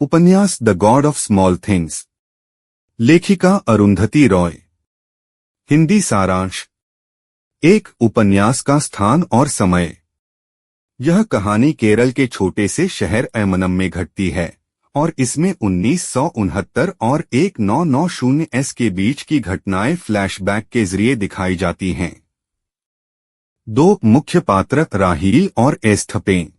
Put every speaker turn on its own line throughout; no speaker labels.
उपन्यास the God of small things. लेखिका अरुंधति रॉय। हिंदी सारांश। एक उपन्यास का स्थान और समय। यह कहानी केरल के छोटे से शहर ऐमनम में घटती है और इसमें 1969 और 1990 के बीच की घटनाएं फ्लैशबैक के जरिए दिखाई जाती हैं। दो मुख्य पात्र राहील और एस्थपेन।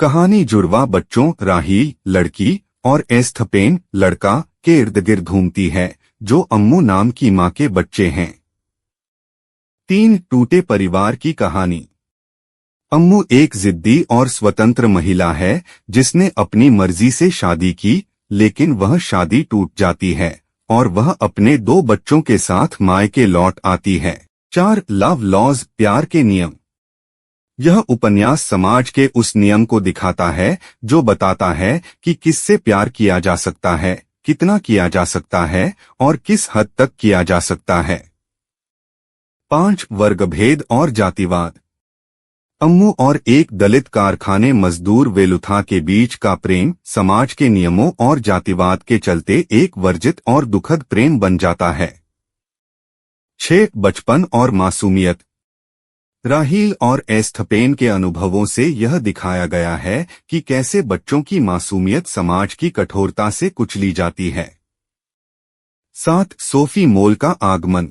कहानी जुड़वा बच्चों राहील लड़की और एस्थपेन लड़का के इर्द गिर्द घूमती है जो अम्मू नाम की मां के बच्चे हैं। तीन टूटे परिवार की कहानी। अम्मू एक जिद्दी और स्वतंत्र महिला है जिसने अपनी मर्जी से शादी की, लेकिन वह शादी टूट जाती है और वह अपने दो बच्चों के साथ मायके लौट आती है। 4 लव लॉज प्यार के नियम। यह उपन्यास समाज के उस नियम को दिखाता है जो बताता है कि किससे प्यार किया जा सकता है, कितना किया जा सकता है और किस हद तक किया जा सकता है। 5 वर्गभेद और जातिवाद। अम्मू और एक दलित कारखाने मजदूर वेलुथा के बीच का प्रेम समाज के नियमों और जातिवाद के चलते एक वर्जित और दुखद प्रेम बन जाता है। 6 बचपन और मासूमियत। राहील और एस्थपेन के अनुभवों से यह दिखाया गया है कि कैसे बच्चों की मासूमियत समाज की कठोरता से कुचली जाती है। 7 सोफी मोल का आगमन।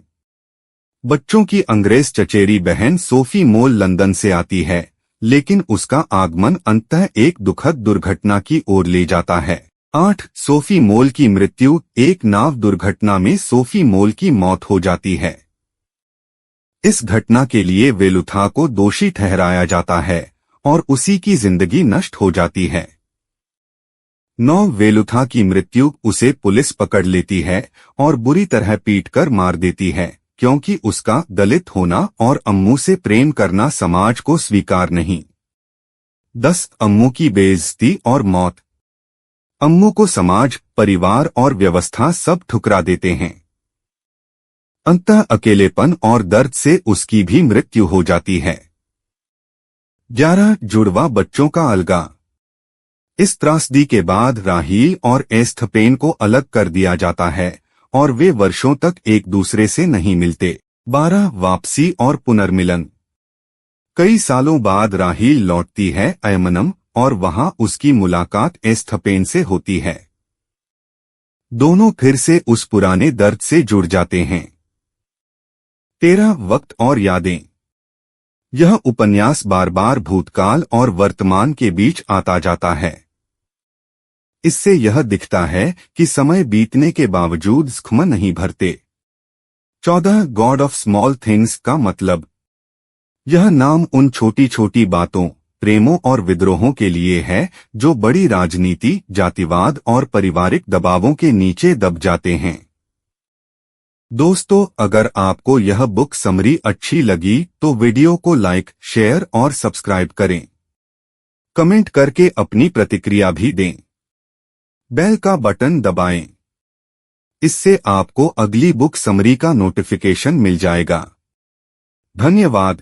बच्चों की अंग्रेज चचेरी बहन सोफी मोल लंदन से आती है, लेकिन उसका आगमन अंततः एक दुखद दुर्घटना की ओर ले जाता है। 8 सोफी मोल की मृत्यु। एक नाव दुर्घटना में सोफी मोल की मौत हो जाती है। इस घटना के लिए वेलुथा को दोषी ठहराया जाता है और उसी की जिंदगी नष्ट हो जाती है। 9 वेलुथा की मृत्यु। उसे पुलिस पकड़ लेती है और बुरी तरह पीटकर मार देती है क्योंकि उसका दलित होना और अम्मू से प्रेम करना समाज को स्वीकार नहीं। 10 अम्मू की बेइज्जती और मौत। अम्मू को समाज, परिवार और व्यवस्था सब ठुकरा देते हैं। अंततः अकेलेपन और दर्द से उसकी भी मृत्यु हो जाती है। 11 जुड़वा बच्चों का अलगा। इस त्रासदी के बाद राहील और एस्थपेन को अलग कर दिया जाता है और वे वर्षों तक एक दूसरे से नहीं मिलते। 12 वापसी और पुनर्मिलन। कई सालों बाद राहील लौटती है ऐमनम और वहां उसकी मुलाकात एस्थपेन से होती है। दोनों फिर से उस पुराने दर्द से जुड़ जाते हैं। 13 वक्त और यादें। यह उपन्यास बार बार भूतकाल और वर्तमान के बीच आता जाता है। इससे यह दिखता है कि समय बीतने के बावजूद ज़ख्म नहीं भरते। 14 गॉड ऑफ स्मॉल थिंग्स का मतलब। यह नाम उन छोटी छोटी बातों, प्रेमों और विद्रोहों के लिए है जो बड़ी राजनीति, जातिवाद और पारिवारिक दबावों के नीचे दब जाते हैं। दोस्तों, अगर आपको यह बुक समरी अच्छी लगी तो वीडियो को लाइक, शेयर और सब्सक्राइब करें। कमेंट करके अपनी प्रतिक्रिया भी दें। बेल का बटन दबाएं। इससे आपको अगली बुक समरी का नोटिफिकेशन मिल जाएगा। धन्यवाद।